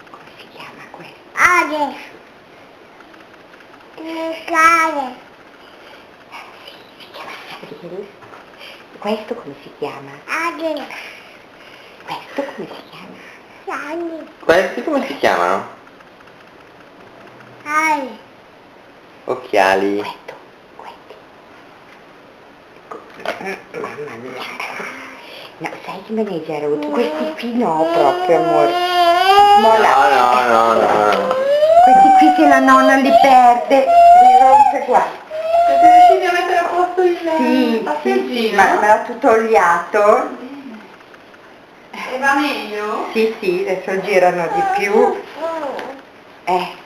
Come si chiama questo? Si chiama Ariel. Questo come si chiama? Questo come si chiama? Questi come si chiamano? Occhiali. Mamma mia. No, sai che me ne hai già rotto? Questi qui no, proprio, amore. No. Questi qui che la nonna li perde. Li rompe qua. Siete riusciti a mettere a posto il Sì, ma l'ha tutto oliato. E va meglio? Sì, adesso girano di più. Ecco.